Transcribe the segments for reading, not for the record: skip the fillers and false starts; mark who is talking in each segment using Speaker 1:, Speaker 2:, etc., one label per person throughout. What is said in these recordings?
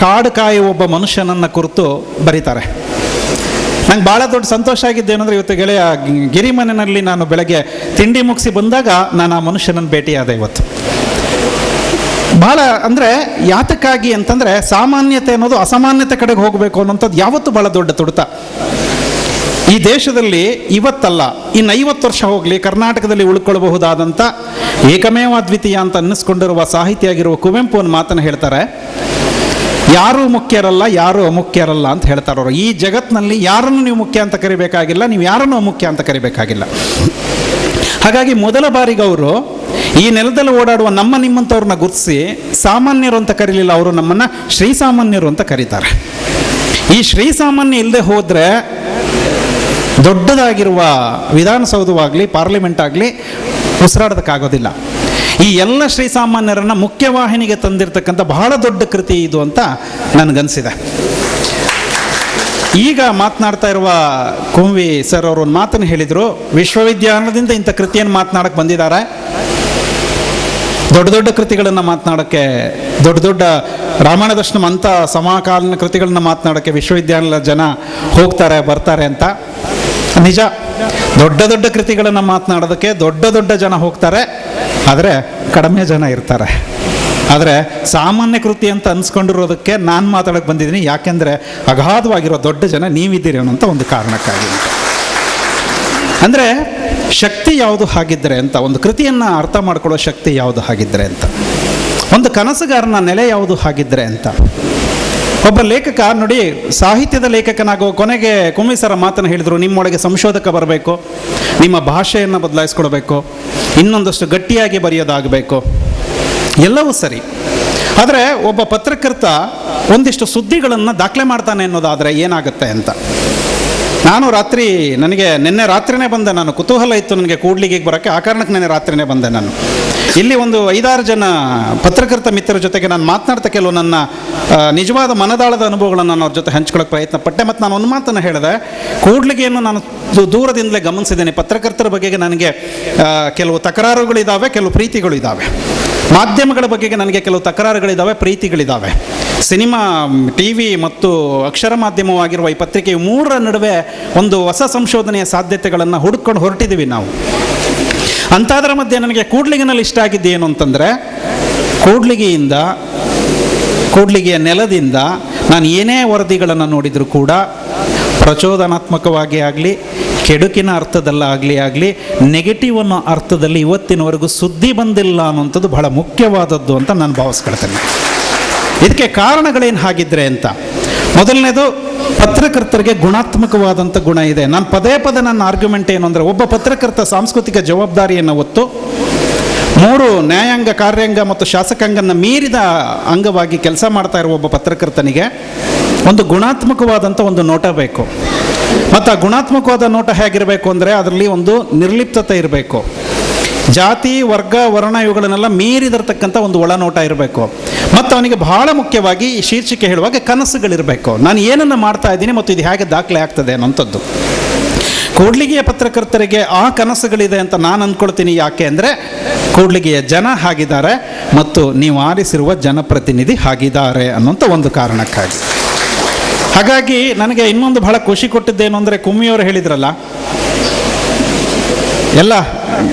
Speaker 1: ಕಾಡು ಕಾಯುವ ಒಬ್ಬ ಮನುಷ್ಯನನ್ನು ಕುರಿತು ಬರೀತಾರೆ. ನಂಗೆ ಭಾಳ ದೊಡ್ಡ ಸಂತೋಷ ಆಗಿದ್ದೇನೆಂದರೆ, ಇವತ್ತು ಗೆಳೆಯ ಗಿರಿಮನೆಯಲ್ಲಿ ನಾನು ಬೆಳಗ್ಗೆ ತಿಂಡಿ ಮುಗಿಸಿ ಬಂದಾಗ ನಾನು ಆ ಮನುಷ್ಯನನ್ನು ಭೇಟಿಯಾದೆ ಇವತ್ತು. ಭಾಳ ಅಂದರೆ ಯಾತಕ್ಕಾಗಿ ಅಂತಂದರೆ, ಸಾಮಾನ್ಯತೆ ಅನ್ನೋದು ಅಸಾಮಾನ್ಯತೆ ಕಡೆಗೆ ಹೋಗಬೇಕು ಅನ್ನೋಂಥದ್ದು ಯಾವತ್ತೂ ಭಾಳ ದೊಡ್ಡ ತುಡಿತ. ಈ ದೇಶದಲ್ಲಿ ಇವತ್ತಲ್ಲ, ಇನ್ನು 50 ವರ್ಷ ಹೋಗಲಿ ಕರ್ನಾಟಕದಲ್ಲಿ ಉಳ್ಕೊಳ್ಬಹುದಾದಂಥ ಏಕಮೇವ ಅದ್ವಿತೀಯ ಅಂತ ಅನ್ನಿಸ್ಕೊಂಡಿರುವ ಸಾಹಿತಿ ಆಗಿರುವ ಕುವೆಂಪು ಒಂದು ಮಾತನ್ನು ಹೇಳ್ತಾರೆ, ಯಾರೂ ಮುಖ್ಯರಲ್ಲ, ಯಾರೂ ಅಮುಖ್ಯರಲ್ಲ ಅಂತ ಹೇಳ್ತಾರೆ ಅವರು. ಈ ಜಗತ್ತಿನಲ್ಲಿ ಯಾರನ್ನು ನೀವು ಮುಖ್ಯ ಅಂತ ಕರಿಬೇಕಾಗಿಲ್ಲ, ನೀವು ಯಾರನ್ನು ಅಮುಖ್ಯ ಅಂತ ಕರಿಬೇಕಾಗಿಲ್ಲ. ಹಾಗಾಗಿ ಮೊದಲ ಬಾರಿಗೆ ಅವರು ಈ ನೆಲದಲ್ಲಿ ಓಡಾಡುವ ನಮ್ಮ ನಿಮ್ಮಂಥವ್ರನ್ನ ಗುರುತಿಸಿ ಸಾಮಾನ್ಯರು ಅಂತ ಕರೀಲಿಲ್ಲ, ಅವರು ನಮ್ಮನ್ನು ಶ್ರೀಸಾಮಾನ್ಯರು ಅಂತ ಕರೀತಾರೆ. ಈ ಶ್ರೀಸಾಮಾನ್ಯ ಇಲ್ಲದೆ ಹೋದರೆ ದೊಡ್ಡದಾಗಿರುವ ವಿಧಾನಸೌಧವಾಗಲಿ ಪಾರ್ಲಿಮೆಂಟ್ ಆಗಲಿ ಉಸಿರಾಡೋದಕ್ಕಾಗೋದಿಲ್ಲ. ಈ ಎಲ್ಲ ಶ್ರೀಸಾಮಾನ್ಯರನ್ನು ಮುಖ್ಯವಾಹಿನಿಗೆ ತಂದಿರತಕ್ಕಂಥ ಬಹಳ ದೊಡ್ಡ ಕೃತಿ ಇದು ಅಂತ ನನಗನ್ಸಿದೆ. ಈಗ ಮಾತನಾಡ್ತಾ ಇರುವ ಕುಂವಿ ಸರ್ ಅವರು ಒಂದು ಮಾತನ್ನು ಹೇಳಿದರು, ವಿಶ್ವವಿದ್ಯಾಲಯದಿಂದ ಇಂಥ ಕೃತಿಯನ್ನು ಮಾತನಾಡಕ್ಕೆ ಬಂದಿದ್ದಾರೆ. ದೊಡ್ಡ ದೊಡ್ಡ ಕೃತಿಗಳನ್ನು ಮಾತನಾಡೋಕ್ಕೆ, ದೊಡ್ಡ ದೊಡ್ಡ ರಾಮಾಯಣ ದರ್ಶನಂ ಅಂಥ ಸಮಕಾಲೀನ ಕೃತಿಗಳನ್ನ ಮಾತನಾಡೋಕ್ಕೆ ವಿಶ್ವವಿದ್ಯಾಲಯದ ಜನ ಹೋಗ್ತಾರೆ ಬರ್ತಾರೆ ಅಂತ. ನಿಜ, ದೊಡ್ಡ ದೊಡ್ಡ ಕೃತಿಗಳನ್ನು ಮಾತನಾಡೋದಕ್ಕೆ ದೊಡ್ಡ ದೊಡ್ಡ ಜನ ಹೋಗ್ತಾರೆ, ಆದರೆ ಕಡಿಮೆ ಜನ ಇರ್ತಾರೆ. ಆದರೆ ಸಾಮಾನ್ಯ ಕೃತಿ ಅಂತ ಅನ್ಸ್ಕೊಂಡಿರೋದಕ್ಕೆ ನಾನು ಮಾತಾಡೋಕ್ಕೆ ಬಂದಿದ್ದೀನಿ, ಯಾಕೆಂದರೆ ಅಗಾಧವಾಗಿರೋ ದೊಡ್ಡ ಜನ ನೀವಿದ್ದೀರಿ ಅನ್ನೋಂಥ ಒಂದು ಕಾರಣಕ್ಕಾಗಿ. ಅಂದರೆ ಶಕ್ತಿ ಯಾವುದು ಹಾಗಿದ್ದರೆ ಅಂತ, ಒಂದು ಕೃತಿಯನ್ನು ಅರ್ಥ ಮಾಡ್ಕೊಳ್ಳೋ ಶಕ್ತಿ ಯಾವುದು ಹಾಗಿದ್ದರೆ ಅಂತ, ಒಂದು ಕನಸುಗಾರನ ನೆಲೆ ಯಾವುದು ಹಾಗಿದ್ದರೆ ಅಂತ. ಒಬ್ಬ ಲೇಖಕ ನೋಡಿ, ಸಾಹಿತ್ಯದ ಲೇಖಕನಾಗುವ ಕೊನೆಗೆ ಕುಂವಿಸರ ಮಾತನ್ನು ಹೇಳಿದರು, ನಿಮ್ಮೊಳಗೆ ಸಂಶೋಧಕ ಬರಬೇಕು, ನಿಮ್ಮ ಭಾಷೆಯನ್ನು ಬದಲಾಯಿಸ್ಕೊಳ್ಬೇಕು, ಇನ್ನೊಂದಷ್ಟು ಗಟ್ಟಿಯಾಗಿ ಬರೆಯೋದಾಗಬೇಕು, ಎಲ್ಲವೂ ಸರಿ. ಆದರೆ ಒಬ್ಬ ಪತ್ರಕರ್ತ ಒಂದಿಷ್ಟು ಸುದ್ದಿಗಳನ್ನು ದಾಖಲೆ ಮಾಡ್ತಾನೆ ಅನ್ನೋದಾದರೆ ಏನಾಗುತ್ತೆ ಅಂತ. ನಾನು ನನಗೆ ನಿನ್ನೆ ರಾತ್ರಿನೇ ಬಂದೆ, ನಾನು ಕುತೂಹಲ ಇತ್ತು ನನಗೆ ಕೂಡ್ಲಿಗೆ ಬರೋಕ್ಕೆ, ಆ ಕಾರಣಕ್ಕೆ ನಿನ್ನೆ ರಾತ್ರಿನೇ ಬಂದೆ. ನಾನು ಇಲ್ಲಿ ಒಂದು 5-6 ಜನ ಪತ್ರಕರ್ತ ಮಿತ್ರರ ಜೊತೆಗೆ ನಾನು ಮಾತನಾಡ್ತಾ ಕೆಲವು ನನ್ನ ನಿಜವಾದ ಮನದಾಳದ ಅನುಭವಗಳನ್ನು ನಾನು ಅವ್ರ ಜೊತೆ ಹಂಚ್ಕೊಳ್ಳೋಕೆ ಪ್ರಯತ್ನ ಪಟ್ಟೆ. ಮತ್ತು ನಾನು ಒಂದು ಮಾತನ್ನು ಹೇಳಿದೆ, ಕೂಡ್ಲಿಗೆಯನ್ನು ನಾನು ದೂರದಿಂದಲೇ ಗಮನಿಸಿದ್ದೇನೆ. ಪತ್ರಕರ್ತರ ಬಗೆಗೆ ನನಗೆ ಕೆಲವು ತಕರಾರುಗಳಿದ್ದಾವೆ, ಕೆಲವು ಪ್ರೀತಿಗಳಿದ್ದಾವೆ. ಮಾಧ್ಯಮಗಳ ಬಗೆಗೆ ನನಗೆ ಕೆಲವು ತಕರಾರುಗಳಿದ್ದಾವೆ, ಪ್ರೀತಿಗಳಿದ್ದಾವೆ. ಸಿನಿಮಾ, ಟಿ ವಿ ಮತ್ತು ಅಕ್ಷರ ಮಾಧ್ಯಮವಾಗಿರುವ ಈ ಪತ್ರಿಕೆ, 3ರ ನಡುವೆ ಒಂದು ಹೊಸ ಸಂಶೋಧನೆಯ ಸಾಧ್ಯತೆಗಳನ್ನು ಹುಡುಕೊಂಡು ಹೊರಟಿದ್ದೀವಿ ನಾವು. ಅಂಥದ್ರ ಮಧ್ಯೆ ನನಗೆ ಕೂಡ್ಲಿಗಿನಲ್ಲಿ ಇಷ್ಟ ಆಗಿದ್ದು ಏನು ಅಂತಂದರೆ, ಕೂಡ್ಲಿಗೆಯ ನೆಲದಿಂದ ನಾನು ಏನೇ ವರದಿಗಳನ್ನು ನೋಡಿದರೂ ಕೂಡ ಪ್ರಚೋದನಾತ್ಮಕವಾಗಿ ಆಗಲಿ, ಕೆಡುಕಿನ ಅರ್ಥದಲ್ಲಾಗಲಿ ನೆಗೆಟಿವ್ ಅನ್ನೋ ಅರ್ಥದಲ್ಲಿ ಇವತ್ತಿನವರೆಗೂ ಸುದ್ದಿ ಬಂದಿಲ್ಲ ಅನ್ನೋಂಥದ್ದು ಬಹಳ ಮುಖ್ಯವಾದದ್ದು ಅಂತ ನಾನು ಭಾವಿಸ್ಕೊಳ್ತೇನೆ. ಇದಕ್ಕೆ ಕಾರಣಗಳೇನು ಹಾಗಿದ್ರೆ ಅಂತ, ಮೊದಲನೇದು ಪತ್ರಕರ್ತರಿಗೆ ಗುಣಾತ್ಮಕವಾದಂಥ ಗುಣ ಇದೆ. ನಾನು ಪದೇ ನನ್ನ ಆರ್ಗ್ಯುಮೆಂಟ್ ಏನು ಅಂದರೆ, ಒಬ್ಬ ಪತ್ರಕರ್ತ ಸಾಂಸ್ಕೃತಿಕ ಜವಾಬ್ದಾರಿಯನ್ನು ಹೊತ್ತು 3 ನ್ಯಾಯಾಂಗ, ಕಾರ್ಯಾಂಗ ಮತ್ತು ಶಾಸಕಾಂಗನ ಮೀರಿದ ಅಂಗವಾಗಿ ಕೆಲಸ ಮಾಡ್ತಾ ಇರುವ ಒಬ್ಬ ಪತ್ರಕರ್ತನಿಗೆ ಒಂದು ಗುಣಾತ್ಮಕವಾದಂಥ ಒಂದು ನೋಟ ಬೇಕು. ಮತ್ತು ಆ ಗುಣಾತ್ಮಕವಾದ ನೋಟ ಹೇಗಿರಬೇಕು ಅಂದರೆ, ಅದರಲ್ಲಿ ಒಂದು ನಿರ್ಲಿಪ್ತತೆ ಇರಬೇಕು. ಜಾತಿ, ವರ್ಗ, ವರ್ಣ ಇವುಗಳನ್ನೆಲ್ಲ ಮೀರಿದಿರ್ತಕ್ಕಂಥ ಒಂದು ಒಳನೋಟ ಇರಬೇಕು. ಮತ್ತು ಅವನಿಗೆ ಬಹಳ ಮುಖ್ಯವಾಗಿ ಈ ಶೀರ್ಷಿಕೆ ಹೇಳುವಾಗ ಕನಸುಗಳಿರಬೇಕು. ನಾನು ಏನನ್ನು ಮಾಡ್ತಾ ಇದ್ದೀನಿ ಮತ್ತು ಇದು ಹೇಗೆ ದಾಖಲೆ ಆಗ್ತದೆ ಅನ್ನೋಂಥದ್ದು. ಕೂಡ್ಲಿಗೆಯ ಪತ್ರಕರ್ತರಿಗೆ ಆ ಕನಸುಗಳಿದೆ ಅಂತ ನಾನು ಅಂದ್ಕೊಳ್ತೀನಿ. ಯಾಕೆ ಅಂದರೆ ಕೂಡ್ಲಿಗೆಯ ಜನ ಹಾಗಿದ್ದಾರೆ ಮತ್ತು ನೀವು ಆರಿಸಿರುವ ಜನಪ್ರತಿನಿಧಿ ಹಾಗಿದ್ದಾರೆ ಅನ್ನೋಂಥ ಒಂದು ಕಾರಣಕ್ಕಾಗಿ. ಹಾಗಾಗಿ ನನಗೆ ಇನ್ನೊಂದು ಬಹಳ ಖುಷಿ ಕೊಟ್ಟಿದ್ದೇನು ಅಂದರೆ, ಕುಮ್ಮಿಯವರು ಹೇಳಿದ್ರಲ್ಲ, ಎಲ್ಲ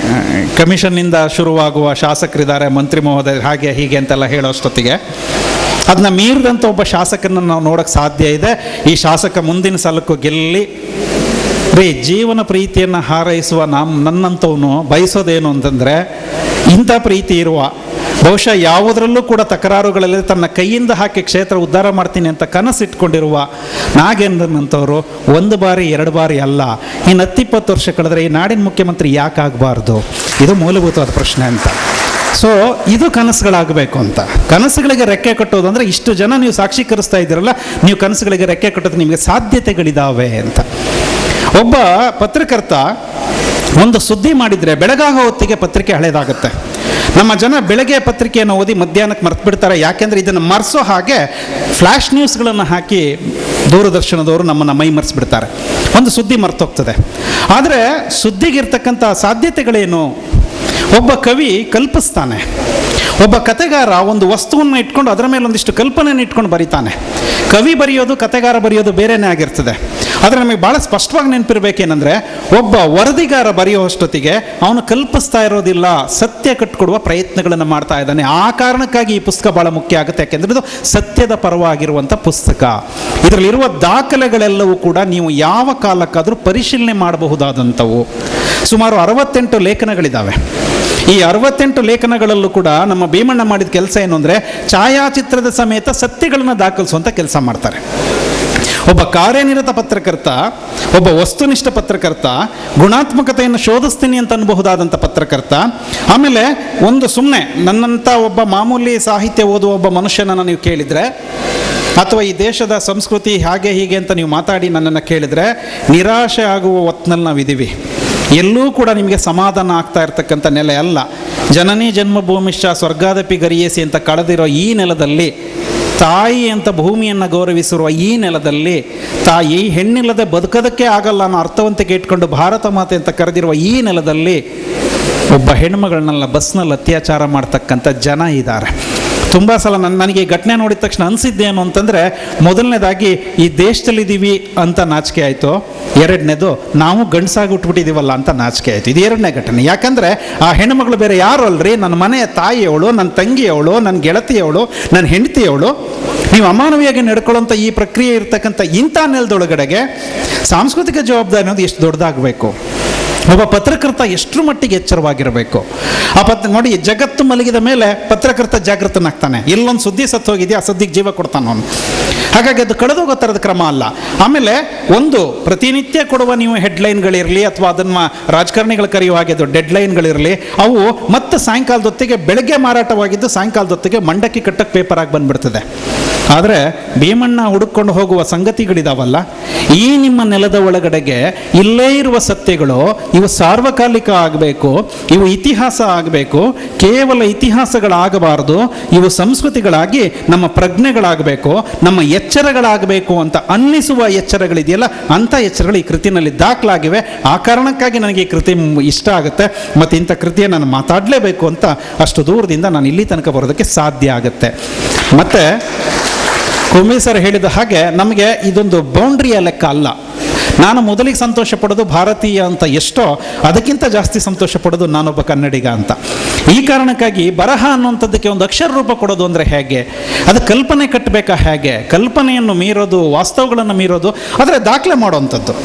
Speaker 1: ಕಮಿಷನ್ನಿಂದ ಶುರುವಾಗುವ ಶಾಸಕರಿದ್ದಾರೆ, ಮಂತ್ರಿ ಮಹೋದಯ ಹಾಗೆ ಹೀಗೆ ಅಂತೆಲ್ಲ ಹೇಳೋಷ್ಟೊತ್ತಿಗೆ ಅದನ್ನ ಮೀರಿದಂಥ ಒಬ್ಬ ಶಾಸಕರನ್ನು ನಾವು ನೋಡೋಕ್ಕೆ ಸಾಧ್ಯ ಇದೆ. ಈ ಶಾಸಕ ಮುಂದಿನ ಸಲಕ್ಕೂ ಗೆಲ್ಲಿ ಜೀವನ ಪ್ರೀತಿಯನ್ನು ಹಾರೈಸುವ ನನ್ನಂಥವನು ಬಯಸೋದೇನು ಅಂತಂದರೆ, ಇಂಥ ಪ್ರೀತಿ ಇರುವ, ಬಹುಶಃ ಯಾವುದರಲ್ಲೂ ಕೂಡ ತಕರಾರುಗಳಲ್ಲಿ ತನ್ನ ಕೈಯಿಂದ ಹಾಕಿ ಕ್ಷೇತ್ರ ಉದ್ಧಾರ ಮಾಡ್ತೀನಿ ಅಂತ ಕನಸಿಟ್ಕೊಂಡಿರುವ ನಾಗೇಂದ್ರನಂಥವರು 1 ಬಾರಿ 2 ಬಾರಿ ಅಲ್ಲ, ಇನ್ನು 10-20 ವರ್ಷ ಕಳೆದ್ರೆ ಈ ನಾಡಿನ ಮುಖ್ಯಮಂತ್ರಿ ಯಾಕೆ ಆಗಬಾರ್ದು? ಇದು ಮೂಲಭೂತವಾದ ಪ್ರಶ್ನೆ ಅಂತ. ಸೊ ಇದು ಕನಸುಗಳಾಗಬೇಕು ಅಂತ. ಕನಸುಗಳಿಗೆ ರೆಕ್ಕೆ ಕಟ್ಟೋದು ಅಂದರೆ, ಇಷ್ಟು ಜನ ನೀವು ಸಾಕ್ಷೀಕರಿಸ್ತಾ ಇದ್ದೀರಲ್ಲ, ನೀವು ಕನಸುಗಳಿಗೆ ರೆಕ್ಕೆ ಕಟ್ಟೋದು ನಿಮಗೆ ಸಾಧ್ಯತೆಗಳಿದ್ದಾವೆ ಅಂತ. ಒಬ್ಬ ಪತ್ರಕರ್ತ ಒಂದು ಸುದ್ದಿ ಮಾಡಿದರೆ ಬೆಳಗಾಗೋ ಹೊತ್ತಿಗೆ ಪತ್ರಿಕೆ ಹಳೇದಾಗುತ್ತೆ. ನಮ್ಮ ಜನ ಬೆಳಗ್ಗೆ ಪತ್ರಿಕೆಯನ್ನು ಓದಿ ಮಧ್ಯಾಹ್ನಕ್ಕೆ ಮರ್ತು ಬಿಡ್ತಾರೆ. ಯಾಕೆಂದರೆ ಇದನ್ನು ಮರೆಸೋ ಹಾಗೆ ಫ್ಲ್ಯಾಶ್ ನ್ಯೂಸ್ಗಳನ್ನು ಹಾಕಿ ದೂರದರ್ಶನದವರು ನಮ್ಮನ್ನು ಮೈ ಮರೆಸಿಬಿಡ್ತಾರೆ, ಒಂದು ಸುದ್ದಿ ಮರ್ತೋಗ್ತದೆ. ಆದರೆ ಸುದ್ದಿಗಿರ್ತಕ್ಕಂಥ ಸಾಧ್ಯತೆಗಳೇನು? ಒಬ್ಬ ಕವಿ ಕಲ್ಪಿಸ್ತಾನೆ, ಒಬ್ಬ ಕತೆಗಾರ ಒಂದು ವಸ್ತುವನ್ನು ಇಟ್ಕೊಂಡು ಅದರ ಮೇಲೆ ಒಂದಿಷ್ಟು ಕಲ್ಪನೆಯನ್ನು ಇಟ್ಕೊಂಡು ಬರೀತಾನೆ. ಕವಿ ಬರೆಯೋದು, ಕತೆಗಾರ ಬರೆಯೋದು ಬೇರೆಯೇ ಆಗಿರ್ತದೆ. ಆದರೆ ನಮಗೆ ಭಾಳ ಸ್ಪಷ್ಟವಾಗಿ ನೆನಪಿರ್ಬೇಕೇನೆಂದರೆ, ಒಬ್ಬ ವರದಿಗಾರ ಬರೆಯೋ ಅಷ್ಟೊತ್ತಿಗೆ ಅವನು ಕಲ್ಪಿಸ್ತಾ ಇರೋದಿಲ್ಲ, ಸತ್ಯ ಕಟ್ಟಿಕೊಡುವ ಪ್ರಯತ್ನಗಳನ್ನು ಮಾಡ್ತಾ ಇದ್ದಾನೆ. ಆ ಕಾರಣಕ್ಕಾಗಿ ಈ ಪುಸ್ತಕ ಭಾಳ ಮುಖ್ಯ ಆಗುತ್ತೆ. ಯಾಕೆಂದರೆ ಇದು ಸತ್ಯದ ಪರವಾಗಿರುವಂಥ ಪುಸ್ತಕ. ಇದರಲ್ಲಿರುವ ದಾಖಲೆಗಳೆಲ್ಲವೂ ಕೂಡ ನೀವು ಯಾವ ಕಾಲಕ್ಕಾದರೂ ಪರಿಶೀಲನೆ ಮಾಡಬಹುದಾದಂಥವು. ಸುಮಾರು 68 ಲೇಖನಗಳಿದ್ದಾವೆ. ಈ 68 ಲೇಖನಗಳಲ್ಲೂ ಕೂಡ ನಮ್ಮ ಭೀಮಣ್ಣ ಮಾಡಿದ ಕೆಲಸ ಏನು ಅಂದರೆ, ಛಾಯಾಚಿತ್ರದ ಸಮೇತ ಸತ್ಯಗಳನ್ನು ದಾಖಲಿಸುವಂಥ ಕೆಲಸ ಮಾಡ್ತಾರೆ. ಒಬ್ಬ ಕಾರ್ಯನಿರತ ಪತ್ರಕರ್ತ, ಒಬ್ಬ ವಸ್ತುನಿಷ್ಠ ಪತ್ರಕರ್ತ, ಗುಣಾತ್ಮಕತೆಯನ್ನು ಶೋಧಿಸ್ತೀನಿ ಅಂತ ಅನ್ಬಹುದಾದಂಥ ಪತ್ರಕರ್ತ, ಆಮೇಲೆ ಒಂದು ಸುಮ್ಮನೆ ನನ್ನಂಥ ಒಬ್ಬ ಮಾಮೂಲಿ ಸಾಹಿತ್ಯ ಓದುವ ಒಬ್ಬ ಮನುಷ್ಯನನ್ನು ನೀವು ಕೇಳಿದರೆ, ಅಥವಾ ಈ ದೇಶದ ಸಂಸ್ಕೃತಿ ಹಾಗೆ ಹೀಗೆ ಅಂತ ನೀವು ಮಾತಾಡಿ ನನ್ನನ್ನು ಕೇಳಿದರೆ, ನಿರಾಶೆ ಆಗುವ ಹೊತ್ತಿನಲ್ಲಿ ನಾವಿದ್ದೀವಿ. ಎಲ್ಲೂ ಕೂಡ ನಿಮಗೆ ಸಮಾಧಾನ ಆಗ್ತಾ ಇರ್ತಕ್ಕಂಥ ನೆಲೆ ಅಲ್ಲ. ಜನನಿ ಜನ್ಮಭೂಮಿಶ್ಚ ಸ್ವರ್ಗಾದಪಿ ಗರಿಯೇಸಿ ಅಂತ ಕಳೆದಿರೋ ಈ ನೆಲದಲ್ಲಿ, ತಾಯಿ ಅಂತ ಭೂಮಿಯನ್ನು ಗೌರವಿಸಿರುವ ಈ ನೆಲದಲ್ಲಿ, ತಾಯಿ ಹೆಣ್ಣಿಲ್ಲದೆ ಬದುಕೋದಕ್ಕೆ ಆಗಲ್ಲ ಅನ್ನೋ ಅರ್ಥವಂತಿಕೆ ಇಟ್ಕೊಂಡು ಭಾರತ ಮಾತೆ ಅಂತ ಕರೆದಿರುವ ಈ ನೆಲದಲ್ಲಿ ಒಬ್ಬ ಹೆಣ್ಮಗಳನ್ನೆಲ್ಲ ಬಸ್ನಲ್ಲಿ ಅತ್ಯಾಚಾರ ಮಾಡ್ತಕ್ಕಂಥ ಜನ ಇದ್ದಾರೆ. ತುಂಬ ಸಲ ನನಗೆ ಈ ಘಟನೆ ನೋಡಿದ ತಕ್ಷಣ ಅನಿಸಿದ್ದೇನು ಅಂತಂದರೆ, ಮೊದಲನೇದಾಗಿ ಈ ದೇಶದಲ್ಲಿದ್ದೀವಿ ಅಂತ ನಾಚಿಕೆ ಆಯಿತು, ಎರಡನೇದು ನಾವು ಗಂಡಸಾಗಿ ಹುಟ್ಬಿಟ್ಟಿದ್ದೀವಲ್ಲ ಅಂತ ನಾಚಿಕೆ ಆಯಿತು. ಇದು ಎರಡನೇ ಘಟನೆ. ಯಾಕಂದರೆ ಆ ಹೆಣ್ಣುಮಗಳು ಬೇರೆ ಯಾರು ಅಲ್ರಿ, ನನ್ನ ಮನೆಯ ತಾಯಿಯವಳು, ನನ್ನ ತಂಗಿಯವಳು, ನನ್ನ ಗೆಳತಿಯವಳು, ನನ್ನ ಹೆಂಡತಿಯವಳು. ನೀವು ಅಮಾನವೀಯವಾಗಿ ನಡ್ಕೊಳ್ಳೋಂಥ ಈ ಪ್ರಕ್ರಿಯೆ ಇರ್ತಕ್ಕಂಥ ಇಂಥ ನೆಲದೊಳಗಡೆಗೆ ಸಾಂಸ್ಕೃತಿಕ ಜವಾಬ್ದಾರಿ ಅನ್ನೋದು ಎಷ್ಟು ದೊಡ್ಡದಾಗಬೇಕು. ಒಬ್ಬ ಪತ್ರಕರ್ತ ಎಷ್ಟರ ಮಟ್ಟಿಗೆ ಎಚ್ಚರವಾಗಿರಬೇಕು. ನೋಡಿ, ಜಗತ್ತು ಮಲಗಿದ ಮೇಲೆ ಪತ್ರಕರ್ತ ಜಾಗೃತನಾಗ್ತಾನೆ. ಎಲ್ಲೊಂದು ಸುದ್ದಿ ಸತ್ತು ಹೋಗಿದೆಯಾ, ಆ ಸುದ್ದಿಗೆ ಜೀವ ಕೊಡ್ತಾನೆ ಅವನು. ಹಾಗಾಗಿ ಅದು ಕಳೆದೋಗೋ ಥರದ ಕ್ರಮ ಅಲ್ಲ. ಆಮೇಲೆ ಒಂದು ಪ್ರತಿನಿತ್ಯ ಕೊಡುವ ನೀವು ಹೆಡ್ಲೈನ್ಗಳಿರಲಿ, ಅಥವಾ ಅದನ್ನು ರಾಜಕಾರಣಿಗಳು ಕರೆಯುವ ಹಾಗೆ ಅದು ಡೆಡ್ಲೈನ್ಗಳಿರಲಿ, ಅವು ಮತ್ತೆ ಸಾಯಂಕಾಲದೊತ್ತಿಗೆ ಬೆಳಗ್ಗೆ ಮಾರಾಟವಾಗಿದ್ದು ಸಾಯಂಕಾಲದೊತ್ತಿಗೆ ಮಂಡಕ್ಕಿ ಕಟ್ಟಕ್ಕೆ ಪೇಪರ್ ಆಗಿ ಬಂದುಬಿಡ್ತದೆ. ಆದರೆ ಭೀಮಣ್ಣ ಹುಡುಕೊಂಡು ಹೋಗುವ ಸಂಗತಿಗಳಿದಾವಲ್ಲ, ಈ ನಿಮ್ಮ ನೆಲದ ಒಳಗಡೆಗೆ ಇಲ್ಲೇ ಇರುವ ಸತ್ಯಗಳು ಇವು ಸಾರ್ವಕಾಲಿಕ ಆಗಬೇಕು, ಇವು ಇತಿಹಾಸ ಆಗಬೇಕು. ಕೇವಲ ಇತಿಹಾಸಗಳಾಗಬಾರದು, ಇವು ಸಂಸ್ಕೃತಿಗಳಾಗಿ ನಮ್ಮ ಪ್ರಜ್ಞೆಗಳಾಗಬೇಕು, ನಮ್ಮ ಎಚ್ಚರಗಳಾಗಬೇಕು ಅಂತ ಅನ್ನಿಸುವ ಎಚ್ಚರಗಳಿದೆಯಲ್ಲ, ಅಂಥ ಎಚ್ಚರಗಳು ಈ ಕೃತಿನಲ್ಲಿ ದಾಖಲಾಗಿವೆ. ಆ ಕಾರಣಕ್ಕಾಗಿ ನನಗೆ ಈ ಕೃತಿ ಇಷ್ಟ ಆಗುತ್ತೆ, ಮತ್ತು ಇಂಥ ಕೃತಿயை ನಾನು ಮಾತಾಡಲೇಬೇಕು ಅಂತ ಅಷ್ಟು ದೂರದಿಂದ ನಾನು ಇಲ್ಲಿ ತನಕ ಬರೋದಕ್ಕೆ ಸಾಧ್ಯ ಆಗುತ್ತೆ. ಮತ್ತು ಕುಮ್ಮಿ ಸರ್ ಹೇಳಿದ ಹಾಗೆ ನಮಗೆ ಇದೊಂದು ಬೌಂಡ್ರಿಯ ಲೆಕ್ಕ ಅಲ್ಲ. ನಾನು ಮೊದಲಿಗೆ ಸಂತೋಷ ಪಡೋದು ಭಾರತೀಯ ಅಂತ ಎಷ್ಟೋ, ಅದಕ್ಕಿಂತ ಜಾಸ್ತಿ ಸಂತೋಷ ಪಡೋದು ನಾನೊಬ್ಬ ಕನ್ನಡಿಗ ಅಂತ. ಈ ಕಾರಣಕ್ಕಾಗಿ ಬರಹ ಅನ್ನುವಂಥದ್ದಕ್ಕೆ ಒಂದು ಅಕ್ಷರ ರೂಪ ಕೊಡೋದು ಅಂದರೆ ಹೇಗೆ, ಅದು ಕಲ್ಪನೆ ಕಟ್ಟಬೇಕಾ, ಹೇಗೆ ಕಲ್ಪನೆಯನ್ನು ಮೀರೋದು, ವಾಸ್ತವಗಳನ್ನು ಮೀರೋದು, ಆದರೆ ದಾಖಲೆ ಮಾಡೋವಂಥದ್ದು.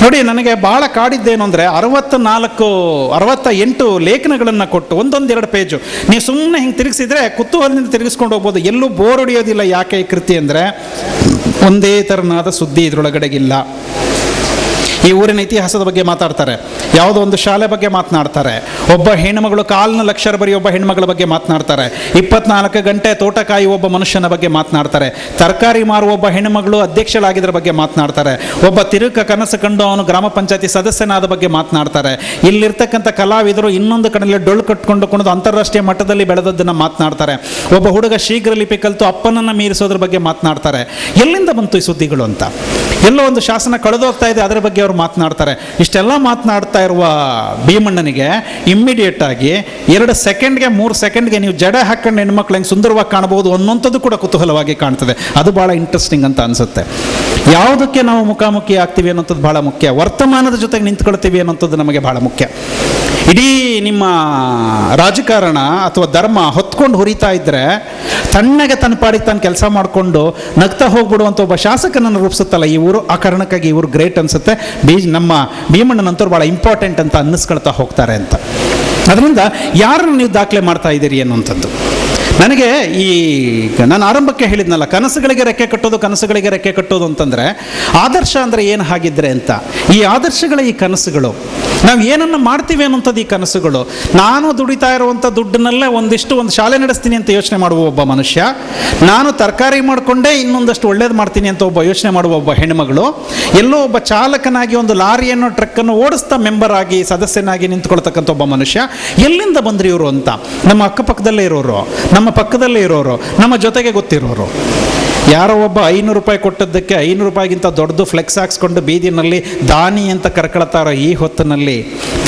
Speaker 1: ನೋಡಿ, ನನಗೆ ಭಾಳ ಕಾಡಿದ್ದೇನು ಅಂದರೆ 68 ಲೇಖನಗಳನ್ನು ಕೊಟ್ಟು ಒಂದೊಂದೆರಡು ಪೇಜು ನೀವು ಸುಮ್ಮನೆ ಹಿಂಗೆ ತಿರುಗಿಸಿದ್ರೆ ಕುತೂಹಲದಿಂದ ತಿರುಗಿಸ್ಕೊಂಡು ಹೋಗ್ಬೋದು. ಎಲ್ಲೂ ಬೋರ್ ಹೊಡೆಯೋದಿಲ್ಲ. ಯಾಕೆ ಈ ಕೃತಿ ಅಂದರೆ ಒಂದೇ ಥರನಾದ ಸುದ್ದಿ ಇದರೊಳಗಡೆಗಿಲ್ಲ. ಈ ಊರಿನ ಇತಿಹಾಸದ ಬಗ್ಗೆ ಮಾತಾಡ್ತಾರೆ, ಯಾವುದೋ ಒಂದು ಶಾಲೆ ಬಗ್ಗೆ ಮಾತನಾಡ್ತಾರೆ, ಒಬ್ಬ ಹೆಣ್ಣುಮಗಳು ಕಾಲಿನ ಅಕ್ಷರ ಬರೀ ಒಬ್ಬ ಹೆಣ್ಮಗಳ ಬಗ್ಗೆ ಮಾತನಾಡ್ತಾರೆ, 24 ಗಂಟೆ ತೋಟ ಕಾಯುವ ಒಬ್ಬ ಮನುಷ್ಯನ ಬಗ್ಗೆ ಮಾತನಾಡ್ತಾರೆ, ತರಕಾರಿ ಮಾರುವ ಒಬ್ಬ ಹೆಣ್ಣುಮಗಳು ಅಧ್ಯಕ್ಷಳಾಗಿದ್ರ ಬಗ್ಗೆ ಮಾತನಾಡ್ತಾರೆ, ಒಬ್ಬ ತಿರುಕ ಕನಸು ಕಂಡು ಅವನು ಗ್ರಾಮ ಪಂಚಾಯತಿ ಸದಸ್ಯನಾದ ಬಗ್ಗೆ ಮಾತನಾಡ್ತಾರೆ, ಇಲ್ಲಿರ್ತಕ್ಕಂಥ ಕಲಾವಿದರು ಇನ್ನೊಂದು ಕಡೆಯಲ್ಲಿ ಡೊಳ್ಳು ಕಟ್ಕೊಂಡು ಕುಣಿದು ಅಂತಾರಾಷ್ಟ್ರೀಯ ಮಟ್ಟದಲ್ಲಿ ಬೆಳೆದದ್ದನ್ನು ಮಾತನಾಡ್ತಾರೆ, ಒಬ್ಬ ಹುಡುಗ ಶೀಘ್ರ ಲಿಪಿ ಕಲಿತು ಅಪ್ಪನನ್ನು ಮೀರಿಸೋದ್ರ ಬಗ್ಗೆ ಮಾತನಾಡ್ತಾರೆ. ಎಲ್ಲಿಂದ ಬಂತು ಈ ಸುದ್ದಿಗಳು ಅಂತ? ಎಲ್ಲೋ ಒಂದು ಶಾಸನ ಕಳೆದೋಗ್ತಾ ಇದೆ, ಅದರ ಬಗ್ಗೆ ಅವರು ಮಾತನಾಡ್ತಾರೆ. ಇಷ್ಟೆಲ್ಲ ಮಾತನಾಡ್ತಾ ಇರುವ ಭೀಮಣ್ಣನಿಗೆ ಇಮ್ಮಿಡಿಯೇಟ್ ಆಗಿ 2 ಸೆಕೆಂಡ್ಗೆ 3 ಸೆಕೆಂಡ್ಗೆ ನೀವು ಜಡೆ ಹಾಕೊಂಡು ಹೆಣ್ಮಕ್ಳು ಹೆಂಗೆ ಸುಂದರವಾಗಿ ಕಾಣಬಹುದು ಅನ್ನೋಂಥದ್ದು ಕೂಡ ಕುತೂಹಲವಾಗಿ ಕಾಣ್ತದೆ. ಅದು ಭಾಳ ಇಂಟ್ರೆಸ್ಟಿಂಗ್ ಅಂತ ಅನಿಸುತ್ತೆ. ಯಾವುದಕ್ಕೆ ನಾವು ಮುಖಾಮುಖಿ ಆಗ್ತೀವಿ ಅನ್ನೋಂಥದ್ದು ಭಾಳ ಮುಖ್ಯ. ವರ್ತಮಾನದ ಜೊತೆಗೆ ನಿಂತ್ಕೊಳ್ತೀವಿ ಅನ್ನೋಂಥದ್ದು ನಮಗೆ ಭಾಳ ಮುಖ್ಯ. ಇಡೀ ನಿಮ್ಮ ರಾಜಕಾರಣ ಅಥವಾ ಧರ್ಮ ಹೊತ್ಕೊಂಡು ಹುರಿತಾ ಇದ್ದರೆ ತಣ್ಣಗೆ ತನ್ನ ಪಾಡಿಗೆ ತಾನು ಕೆಲಸ ಮಾಡಿಕೊಂಡು ನಗ್ತಾ ಹೋಗ್ಬಿಡುವಂಥ ಒಬ್ಬ ಶಾಸಕನನ್ನು ರೂಪಿಸುತ್ತಲ್ಲ ಈ ಊರು. ಆ ಕಾರಣಕ್ಕಾಗಿ ಇವರು ಗ್ರೇಟ್ ಅನಿಸುತ್ತೆ. ನಮ್ಮ ಭೀಮಣ್ಣನಂತವ್ರು ಭಾಳ ಇಂಪಾರ್ಟೆಂಟ್ ಅಂತ ಅನ್ನಿಸ್ಕೊಳ್ತಾ ಹೋಗ್ತಾರೆ ಅಂತ. ಅದರಿಂದ ಯಾರನ್ನು ನೀವು ದಾಖಲೆ ಮಾಡ್ತಾ ಇದ್ದೀರಿ ಅನ್ನುವಂಥದ್ದು ನನಗೆ ನಾನು ಆರಂಭಕ್ಕೆ ಹೇಳಿದ್ನಲ್ಲ, ಕನಸುಗಳಿಗೆ ರೆಕ್ಕೆ ಕಟ್ಟೋದು ಅಂತಂದರೆ ಆದರ್ಶ ಅಂದರೆ ಏನು ಹಾಗಿದ್ರೆ ಅಂತ. ಈ ಆದರ್ಶಗಳ ಈ ಕನಸುಗಳು, ನಾವು ಏನನ್ನು ಮಾಡ್ತೀವಿ ಅನ್ನೋಂಥದ್ದು ಈ ಕನಸುಗಳು. ನಾನು ದುಡಿತಾ ಇರುವಂಥ ದುಡ್ಡನ್ನಲ್ಲೇ ಒಂದು ಶಾಲೆ ನಡೆಸ್ತೀನಿ ಅಂತ ಯೋಚನೆ ಮಾಡುವ ಒಬ್ಬ ಮನುಷ್ಯ, ನಾನು ತರಕಾರಿ ಮಾಡಿಕೊಂಡೇ ಇನ್ನೊಂದಷ್ಟು ಒಳ್ಳೇದು ಮಾಡ್ತೀನಿ ಅಂತ ಒಬ್ಬ ಯೋಚನೆ ಮಾಡುವ ಒಬ್ಬ ಹೆಣ್ಮಗಳು, ಎಲ್ಲೋ ಒಬ್ಬ ಚಾಲಕನಾಗಿ ಒಂದು ಲಾರಿಯನ್ನು ಟ್ರಕ್ಕನ್ನು ಓಡಿಸ್ತಾ ಮೆಂಬರ್ ಆಗಿ ಸದಸ್ಯನಾಗಿ ನಿಂತ್ಕೊಳ್ತಕ್ಕಂಥ ಒಬ್ಬ ಮನುಷ್ಯ. ಎಲ್ಲಿಂದ ಬಂದ್ರಿ ಇವರು ಅಂತ? ನಮ್ಮ ಅಕ್ಕಪಕ್ಕದಲ್ಲೇ ಇರೋರು, ನಮ್ಮ ಪಕ್ಕದಲ್ಲೇ ಇರೋರು, ನಮ್ಮ ಜೊತೆಗೆ ಗೊತ್ತಿರೋರು. ಯಾರೋ ಒಬ್ಬ 500 ರೂಪಾಯಿ ಕೊಟ್ಟದ್ದಕ್ಕೆ 500 ರೂಪಾಯಿಗಿಂತ ದೊಡ್ಡದು ಫ್ಲೆಕ್ಸ್ ಹಾಕ್ಸ್ಕೊಂಡು ಬೀದಿನಲ್ಲಿ ದಾನಿ ಅಂತ ಕರ್ಕೊಳ್ತಾರೋ ಈ ಹೊತ್ತಿನಲ್ಲಿ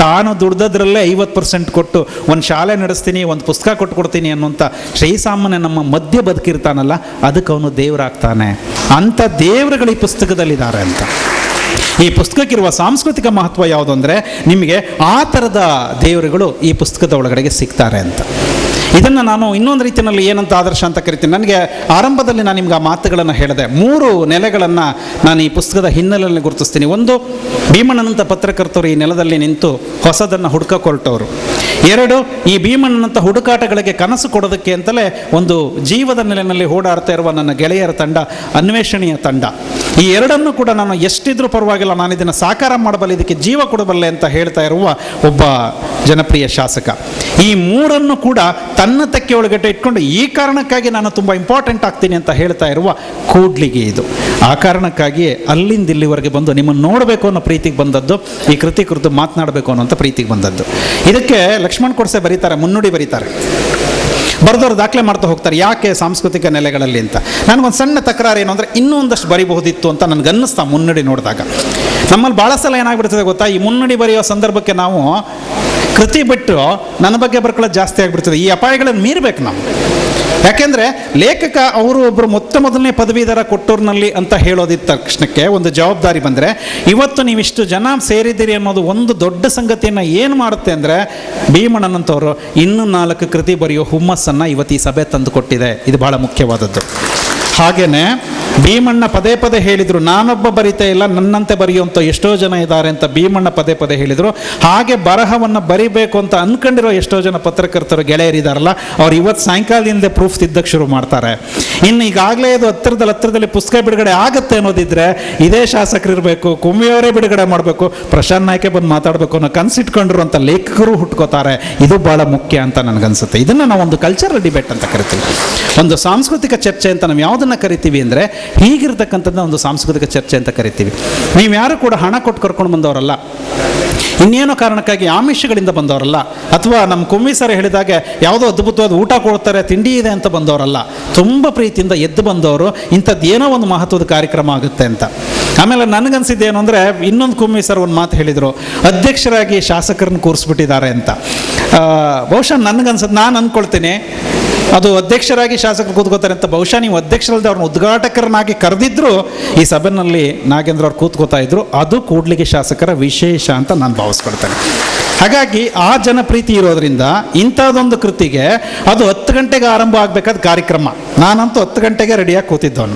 Speaker 1: ತಾನು ದುಡ್ದದ್ರಲ್ಲೇ 50% ಕೊಟ್ಟು ಒಂದು ಶಾಲೆ ನಡೆಸ್ತೀನಿ, ಒಂದು ಪುಸ್ತಕ ಕೊಟ್ಕೊಡ್ತೀನಿ ಅನ್ನುವಂಥ ಶ್ರೀಸಾಮಾನ್ಯ ನಮ್ಮ ಮಧ್ಯೆ ಬದುಕಿರ್ತಾನಲ್ಲ, ಅದಕ್ಕೆ ಅವನು ದೇವರಾಗ್ತಾನೆ. ಅಂಥ ದೇವರುಗಳು ಈ ಪುಸ್ತಕದಲ್ಲಿದ್ದಾರೆ ಅಂತ. ಈ ಪುಸ್ತಕಕ್ಕಿರುವ ಸಾಂಸ್ಕೃತಿಕ ಮಹತ್ವ ಯಾವುದು ಅಂದರೆ, ನಿಮಗೆ ಆ ಥರದ ದೇವರುಗಳು ಈ ಪುಸ್ತಕದ ಒಳಗಡೆಗೆ ಸಿಗ್ತಾರೆ ಅಂತ. ಇದನ್ನು ನಾನು ಇನ್ನೊಂದು ರೀತಿಯಲ್ಲಿ ಏನಂತ ಆದರ್ಶ ಅಂತ ಕರಿತೀನಿ. ನನಗೆ ಆರಂಭದಲ್ಲಿ ನಾನು ನಿಮ್ಗೆ ಆ ಮಾತುಗಳನ್ನು ಹೇಳಿದೆ. 3 ನೆಲೆಗಳನ್ನು ನಾನು ಈ ಪುಸ್ತಕದ ಹಿನ್ನೆಲೆಯಲ್ಲಿ ಗುರುತಿಸ್ತೀನಿ. ಒಂದು, ಭೀಮಣ್ಣನಂಥ ಪತ್ರಕರ್ತರು ಈ ನೆಲದಲ್ಲಿ ನಿಂತು ಹೊಸದನ್ನು ಹುಡುಕಕ್ಕೆ ಹೊರಟವರು. 2, ಈ ಭೀಮಣ್ಣನಂಥ ಹುಡುಕಾಟಗಳಿಗೆ ಕನಸು ಕೊಡೋದಕ್ಕೆ ಅಂತಲೇ ಒಂದು ಜೀವದ ನೆಲೆಯಲ್ಲಿ ಓಡಾಡ್ತಾ ಇರುವ ನನ್ನ ಗೆಳೆಯರ ತಂಡ, ಅನ್ವೇಷಣೆಯ ತಂಡ. ಈ ಎರಡನ್ನೂ ಕೂಡ ನಾನು ಎಷ್ಟಿದ್ರೂ ಪರವಾಗಿಲ್ಲ, ನಾನು ಇದನ್ನು ಸಾಕಾರ ಮಾಡಬಲ್ಲೆ, ಇದಕ್ಕೆ ಜೀವ ಕೊಡಬಲ್ಲೆ ಅಂತ ಹೇಳ್ತಾ ಇರುವ ಒಬ್ಬ ಜನಪ್ರಿಯ ಶಾಸಕ. ಈ 3 ಕೂಡ ತನ್ನ ತೆಕ್ಕೆ ಒಳಗಡೆ ಇಟ್ಕೊಂಡು ಈ ಕಾರಣಕ್ಕಾಗಿ ನಾನು ತುಂಬ ಇಂಪಾರ್ಟೆಂಟ್ ಆಗ್ತೀನಿ ಅಂತ ಹೇಳ್ತಾ ಇರುವ ಕೂಡ್ಲಿಗೆ ಇದು. ಆ ಕಾರಣಕ್ಕಾಗಿಯೇ ಅಲ್ಲಿಂದ ಇಲ್ಲಿವರೆಗೆ ಬಂದು ನಿಮ್ಮನ್ನು ನೋಡಬೇಕು ಅನ್ನೋ ಪ್ರೀತಿಗೆ ಬಂದದ್ದು, ಈ ಕೃತಿ ಕುರಿತು ಮಾತನಾಡಬೇಕು ಅನ್ನೋಂಥ ಪ್ರೀತಿಗೆ ಬಂದದ್ದು. ಇದಕ್ಕೆ ಲಕ್ಷ್ಮಣ್ ಕೊಡ್ಸೆ ಬರೀತಾರೆ, ಮುನ್ನುಡಿ ಬರೀತಾರೆ. ಬರೆದವರು ದಾಖಲೆ ಮಾಡ್ತಾ ಹೋಗ್ತಾರೆ, ಯಾಕೆ ಸಾಂಸ್ಕೃತಿಕ ನೆಲೆಗಳಲ್ಲಿ ಅಂತ. ನನಗೊಂದು ಸಣ್ಣ ತಕರಾರು ಏನು ಅಂದರೆ, ಇನ್ನೂ ಒಂದಷ್ಟು ಬರಿಬಹುದಿತ್ತು ಅಂತ ನನಗನ್ನಿಸ್ತಾ ಮುನ್ನುಡಿ ನೋಡಿದಾಗ. ನಮ್ಮಲ್ಲಿ ಭಾಳ ಸಲ ಏನಾಗ್ಬಿಡ್ತದೆ ಗೊತ್ತಾ, ಈ ಮುನ್ನುಡಿ ಬರೆಯೋ ಸಂದರ್ಭಕ್ಕೆ ನಾವು ಕೃತಿ ಬಿಟ್ಟು ನನ್ನ ಬಗ್ಗೆ ಬರ್ಕೊಳ್ಳೋದು ಜಾಸ್ತಿ ಆಗಿಬಿಡ್ತದೆ. ಈ ಅಪಾಯಗಳನ್ನು ಮೀರಬೇಕು ನಾವು. ಯಾಕೆಂದರೆ ಲೇಖಕ ಅವರು ಒಬ್ಬರು ಮೊದಲನೇ ಪದವೀಧರ ಕೊಟ್ಟೂರಿನಲ್ಲಿ ಅಂತ ಹೇಳೋದಿದ್ದ ತಕ್ಷಣಕ್ಕೆ ಒಂದು ಜವಾಬ್ದಾರಿ ಬಂದರೆ, ಇವತ್ತು ನೀವಿಷ್ಟು ಜನ ಸೇರಿದ್ದೀರಿ ಅನ್ನೋದು ಒಂದು ದೊಡ್ಡ ಸಂಗತಿಯನ್ನು ಏನು ಮಾಡುತ್ತೆ ಅಂದರೆ, ಭೀಮಣ್ಣನಂತವರು ಇನ್ನೂ 4 ಕೃತಿ ಬರೆಯೋ ಹುಮ್ಮಸ್ಸನ್ನು ಇವತ್ತು ಈ ಸಭೆ ತಂದು ಕೊಟ್ಟಿದೆ. ಇದು ಭಾಳ ಮುಖ್ಯವಾದದ್ದು. ಹಾಗೆಯೇ ಭೀಮಣ್ಣ ಪದೇ ಪದೇ ಹೇಳಿದರು, ನಾನೊಬ್ಬ ಬರಿತಾ ಇಲ್ಲ, ನನ್ನಂತೆ ಬರೆಯುವಂಥ ಎಷ್ಟೋ ಜನ ಇದ್ದಾರೆ ಅಂತ ಭೀಮಣ್ಣ ಪದೇ ಪದೇ ಹೇಳಿದರು. ಹಾಗೆ ಬರಹವನ್ನು ಬರಿಬೇಕು ಅಂತ ಅಂದ್ಕೊಂಡಿರೋ ಎಷ್ಟೋ ಜನ ಪತ್ರಕರ್ತರು ಗೆಳೆಯರಿದ್ದಾರಲ್ಲ, ಅವ್ರು ಇವತ್ತು ಸಾಯಂಕಾಲದಿಂದ ಪ್ರೂಫ್ ತಿದ್ದಕ್ಕೆ ಶುರು ಮಾಡ್ತಾರೆ. ಇನ್ನು ಈಗಾಗಲೇ ಇದು ಹತ್ತಿರದಲ್ಲಿ ಪುಸ್ತಕ ಬಿಡುಗಡೆ ಆಗುತ್ತೆ ಅನ್ನೋದಿದ್ರೆ ಇದೇ ಶಾಸಕರು ಇರಬೇಕು, ಕುಮ್ಮಿಯವರೇ ಬಿಡುಗಡೆ ಮಾಡಬೇಕು, ಪ್ರಶಾಂತ್ ನಾಯ್ಕೆ ಬಂದು ಮಾತಾಡಬೇಕು ಅನ್ನೋ ಕನಸಿಟ್ಕೊಂಡಿರುವಂಥ ಲೇಖಕರು ಹುಟ್ಕೋತಾರೆ. ಇದು ಭಾಳ ಮುಖ್ಯ ಅಂತ ನನಗನ್ಸುತ್ತೆ. ಇದನ್ನು ನಾವು ಒಂದು ಕಲ್ಚರಲ್ ಡಿಬೇಟ್ ಅಂತ ಕರಿತೀವಿ, ಒಂದು ಸಾಂಸ್ಕೃತಿಕ ಚರ್ಚೆ ಅಂತ ನಾವು ಯಾವುದನ್ನು ಕರಿತೀವಿ ಅಂದರೆ, ಹೀಗಿರ್ತಕ್ಕಂಥದ್ದು ಒಂದು ಸಾಂಸ್ಕೃತಿಕ ಚರ್ಚೆ ಅಂತ ಕರಿತೀವಿ. ನೀವು ಯಾರು ಕೂಡ ಹಣ ಕೊಟ್ಟು ಕರ್ಕೊಂಡು ಬಂದವರಲ್ಲ, ಇನ್ನೇನೋ ಕಾರಣಕ್ಕಾಗಿ ಆಮಿಷಗಳಿಂದ ಬಂದವರಲ್ಲ, ಅಥವಾ ನಮ್ಮ ಕುಮ್ಮಿ ಸರ್ ಹೇಳಿದಾಗೆ ಯಾವುದೋ ಅದ್ಭುತವಾದ ಊಟ ಕೊಡ್ತಾರೆ, ತಿಂಡಿ ಇದೆ ಅಂತ ಬಂದವರಲ್ಲ. ತುಂಬ ಪ್ರೀತಿಯಿಂದ ಎದ್ದು ಬಂದವರು, ಇಂಥದ್ದು ಏನೋ ಒಂದು ಮಹತ್ವದ ಕಾರ್ಯಕ್ರಮ ಆಗುತ್ತೆ ಅಂತ. ಆಮೇಲೆ ನನಗನ್ಸಿದ್ದೇನು ಅಂದರೆ, ಇನ್ನೊಂದು ಕುಮ್ಮಿ ಸರ್ ಒಂದು ಮಾತು ಹೇಳಿದರು, ಅಧ್ಯಕ್ಷರಾಗಿ ಶಾಸಕರನ್ನು ಕೂರಿಸ್ಬಿಟ್ಟಿದ್ದಾರೆ ಅಂತ. ಬಹುಶಃ ನನಗನ್ಸೋದು, ನಾನು ಅಂದ್ಕೊಳ್ತೀನಿ ಅದು ಅಧ್ಯಕ್ಷರಾಗಿ ಶಾಸಕರು ಕೂತ್ಕೋತಾರೆ ಅಂತ. ಬಹುಶಃ ನೀವು ಅಧ್ಯಕ್ಷರಲ್ಲದೆ ಅವ್ರನ್ನ ಉದ್ಘಾಟಕರನ್ನಾಗಿ ಕರೆದಿದ್ರು ಈ ಸಭೆಯಲ್ಲಿ ನಾಗೇಂದ್ರ ಅವ್ರು ಕೂತ್ಕೋತಾ ಇದ್ರು. ಅದು ಕೂಡ್ಲಿಗೆ ಶಾಸಕರ ವಿಶೇಷ ಅಂತ ನಾನು ಭಾವಿಸ್ಕೊಳ್ತೇನೆ. ಹಾಗಾಗಿ ಆ ಜನಪ್ರೀತಿ ಇರೋದ್ರಿಂದ ಇಂಥದ್ದೊಂದು ಕೃತಿಗೆ ಅದು 10 ಗಂಟೆಗೆ ಆರಂಭ ಆಗಬೇಕಾದ ಕಾರ್ಯಕ್ರಮ. ನಾನಂತೂ 10 ಗಂಟೆಗೆ ರೆಡಿಯಾಗಿ ಕೂತಿದ್ದವನು.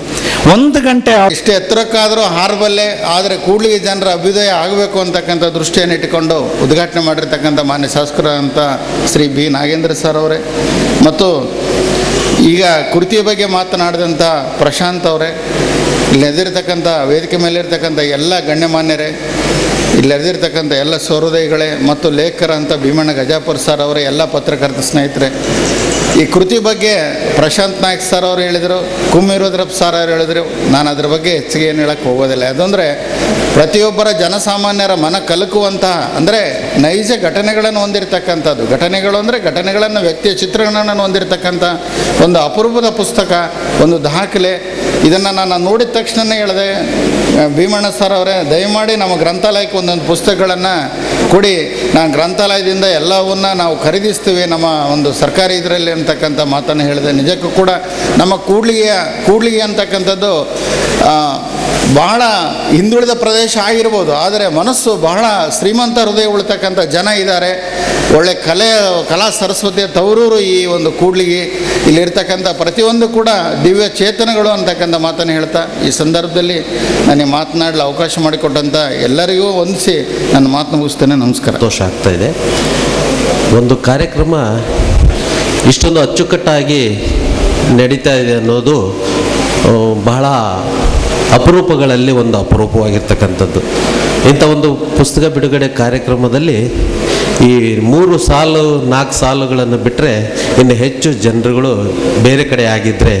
Speaker 1: 1 ಗಂಟೆ
Speaker 2: ಇಷ್ಟೇ ಎತ್ತರಕ್ಕಾದರೂ ಹಾರಬಲ್ಲೆ, ಆದರೆ ಕೂಡ್ಲಿಗೆ ಜನರ ಅಭ್ಯುದಯ ಆಗಬೇಕು ಅಂತಕ್ಕಂಥ ದೃಷ್ಟಿಯನ್ನು ಇಟ್ಟುಕೊಂಡು ಉದ್ಘಾಟನೆ ಮಾಡಿರ್ತಕ್ಕಂಥ ಮಾನ್ಯ ಶಾಸಕರಂತ ಶ್ರೀ ಬಿ ನಾಗೇಂದ್ರ ಸರ್ ಅವರೇ, ಮತ್ತು ಈಗ ಕೃತಿಯ ಬಗ್ಗೆ ಮಾತನಾಡಿದಂಥ ಪ್ರಶಾಂತ್ ಅವರೇ, ಇಲ್ಲಿ ಎದಿರ್ತಕ್ಕಂಥ ವೇದಿಕೆ ಮೇಲಿರ್ತಕ್ಕಂಥ ಎಲ್ಲ ಗಣ್ಯಮಾನ್ಯರೇ, ಇಲ್ಲೆರೆದಿರ್ತಕ್ಕಂಥ ಎಲ್ಲ ಸಹೃದಯಿಗಳೇ, ಮತ್ತು ಲೇಖಕರಂಥ ಭೀಮಣ್ಣ ಗಜಾಪುರ್ ಸರ್ ಅವರೇ, ಎಲ್ಲ ಪತ್ರಕರ್ತ ಸ್ನೇಹಿತರೆ, ಈ ಕೃತಿ ಬಗ್ಗೆ ಪ್ರಶಾಂತ್ ನಾಯ್ಕ್ ಸರ್ ಅವರು ಹೇಳಿದರು, ಕುಮ್ಮಿರುದ್ರಪ್ಪ ಸರ್ ಅವರು ಹೇಳಿದರು. ನಾನು ಅದ್ರ ಬಗ್ಗೆ ಹೆಚ್ಚಿಗೆ ಏನು ಹೇಳಕ್ಕೆ ಹೋಗೋದಿಲ್ಲ. ಅದಂದರೆ ಪ್ರತಿಯೊಬ್ಬರ ಜನಸಾಮಾನ್ಯರ ಮನ ಕಲಕುವಂತಹ, ಅಂದರೆ ನೈಜ ಘಟನೆಗಳನ್ನು ಹೊಂದಿರತಕ್ಕಂಥದ್ದು, ಘಟನೆಗಳು ಅಂದರೆ ಘಟನೆಗಳನ್ನು, ವ್ಯಕ್ತಿಯ ಚಿತ್ರಣಗಳನ್ನು ಹೊಂದಿರತಕ್ಕಂಥ ಒಂದು ಅಪರೂಪದ ಪುಸ್ತಕ, ಒಂದು ದಾಖಲೆ. ಇದನ್ನು ನಾನು ನೋಡಿದ ತಕ್ಷಣವೇ ಹೇಳಿದೆ, ಭೀಮಣ್ಣ ಸರ್ ಅವರೇ, ದಯಮಾಡಿ ನಮ್ಮ ಗ್ರಂಥಾಲಯಕ್ಕೆ ಒಂದೊಂದು ಪುಸ್ತಕಗಳನ್ನು ಕೊಡಿ, ನಾನು ಗ್ರಂಥಾಲಯದಿಂದ ಎಲ್ಲವನ್ನ ನಾವು ಖರೀದಿಸ್ತೀವಿ ನಮ್ಮ ಒಂದು ಸರ್ಕಾರಿ ಇದರಲ್ಲಿ ಅಂತಕ್ಕಂಥ ಮಾತನ್ನು ಹೇಳಿದೆ. ನಿಜಕ್ಕೂ ಕೂಡ ನಮ್ಮ ಕೂಡ್ಲಿಗೆ ಅಂತಕ್ಕಂಥದ್ದು ಬಹಳ ಹಿಂದುಳಿದ ಪ್ರದೇಶ ಆಗಿರ್ಬೋದು, ಆದರೆ ಮನಸ್ಸು ಬಹಳ ಶ್ರೀಮಂತ ಹೃದಯ ಉಳ್ತಕ್ಕಂಥ ಜನ ಇದ್ದಾರೆ. ಒಳ್ಳೆ ಕಲಾ ಸರಸ್ವತಿಯ ತವರೂರು ಈ ಒಂದು ಕೂಡ್ಲಿಗೆ. ಇಲ್ಲಿರ್ತಕ್ಕಂಥ ಪ್ರತಿಯೊಂದು ಕೂಡ ದಿವ್ಯ ಚೇತನಗಳು ಅಂತಕ್ಕಂಥ ಮಾತನ್ನು ಹೇಳ್ತಾ, ಈ ಸಂದರ್ಭದಲ್ಲಿ ನನಗೆ ಮಾತನಾಡಲು ಅವಕಾಶ ಮಾಡಿಕೊಟ್ಟಂಥ ಎಲ್ಲರಿಗೂ ವಂದಿಸಿ ನನ್ನ ಮಾತನ್ನು ಮುಗಿಸ್ತೇನೆ. ನಮಸ್ಕಾರ.
Speaker 3: ಸಂತೋಷ ಆಗ್ತಾ ಇದೆ. ಒಂದು ಕಾರ್ಯಕ್ರಮ ಇಷ್ಟೊಂದು ಅಚ್ಚುಕಟ್ಟಾಗಿ ನಡೀತಾ ಇದೆ ಅನ್ನೋದು ಬಹಳ ಅಪರೂಪಗಳಲ್ಲಿ ಒಂದು ಅಪರೂಪವಾಗಿರ್ತಕ್ಕಂಥದ್ದು. ಇಂಥ ಒಂದು ಪುಸ್ತಕ ಬಿಡುಗಡೆ ಕಾರ್ಯಕ್ರಮದಲ್ಲಿ ಈ 3 ಸಾಲು 4 ಸಾಲುಗಳನ್ನು ಬಿಟ್ಟರೆ ಇನ್ನು ಹೆಚ್ಚು ಜನರುಗಳು ಬೇರೆ ಕಡೆ ಆಗಿದ್ದರೆ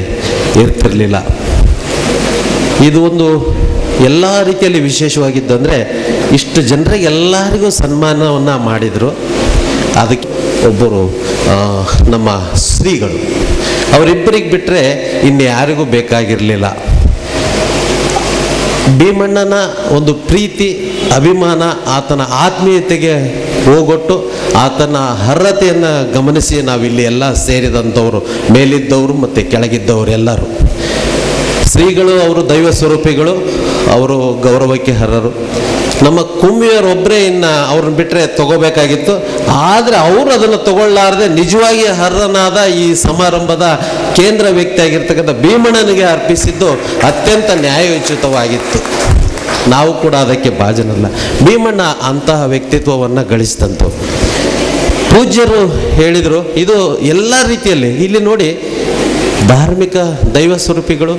Speaker 3: ಇರ್ತಿರಲಿಲ್ಲ. ಇದು ಒಂದು ಎಲ್ಲ ರೀತಿಯಲ್ಲಿ ವಿಶೇಷವಾಗಿದ್ದು ಅಂದರೆ, ಇಷ್ಟು ಜನರಿಗೆ ಎಲ್ಲರಿಗೂ ಸನ್ಮಾನವನ್ನು ಮಾಡಿದರು. ಅದಕ್ಕೆ ಒಬ್ಬರು ನಮ್ಮ ಶ್ರೀಗಳು, ಅವರಿಬ್ಬರಿಗೆ ಬಿಟ್ಟರೆ ಇನ್ಯಾರಿಗೂ ಬೇಕಾಗಿರಲಿಲ್ಲ. ಭೀಮಣ್ಣನ ಒಂದು ಪ್ರೀತಿ ಅಭಿಮಾನ, ಆತನ ಆತ್ಮೀಯತೆಗೆ ಹೋಗೊಟ್ಟು ಆತನ ಅರ್ಹತೆಯನ್ನು ಗಮನಿಸಿ ನಾವಿಲ್ಲಿ ಎಲ್ಲ ಸೇರಿದಂಥವರು, ಮೇಲಿದ್ದವರು ಮತ್ತು ಕೆಳಗಿದ್ದವರು ಎಲ್ಲರೂ. ಶ್ರೀಗಳು ಅವರು ದೈವ ಸ್ವರೂಪಿಗಳು, ಅವರು ಗೌರವಕ್ಕೆ ಅರ್ಹರು. ನಮ್ಮ ಕುಮ್ಮಿಯವರೊಬ್ಬರೇ ಇನ್ನು ಅವ್ರನ್ನ ಬಿಟ್ಟರೆ ತಗೋಬೇಕಾಗಿತ್ತು. ಆದರೆ ಅವರು ಅದನ್ನು ತಗೊಳ್ಳಾರದೆ ನಿಜವಾಗಿ ಅರ್ಹನಾದ ಈ ಸಮಾರಂಭದ ಕೇಂದ್ರ ವ್ಯಕ್ತಿಯಾಗಿರ್ತಕ್ಕಂಥ ಭೀಮಣ್ಣನಿಗೆ ಅರ್ಪಿಸಿದ್ದು ಅತ್ಯಂತ ನ್ಯಾಯೋಚಿತವಾಗಿತ್ತು. ನಾವು ಕೂಡ ಅದಕ್ಕೆ ಭಾಜನಲ್ಲ. ಭೀಮಣ್ಣ ಅಂತಹ ವ್ಯಕ್ತಿತ್ವವನ್ನು ಗಳಿಸಿದಂಥವ್ರು. ಪೂಜ್ಯರು ಹೇಳಿದರು, ಇದು ಎಲ್ಲ ರೀತಿಯಲ್ಲಿ ಇಲ್ಲಿ ನೋಡಿ, ಧಾರ್ಮಿಕ ದೈವ ಸ್ವರೂಪಿಗಳು,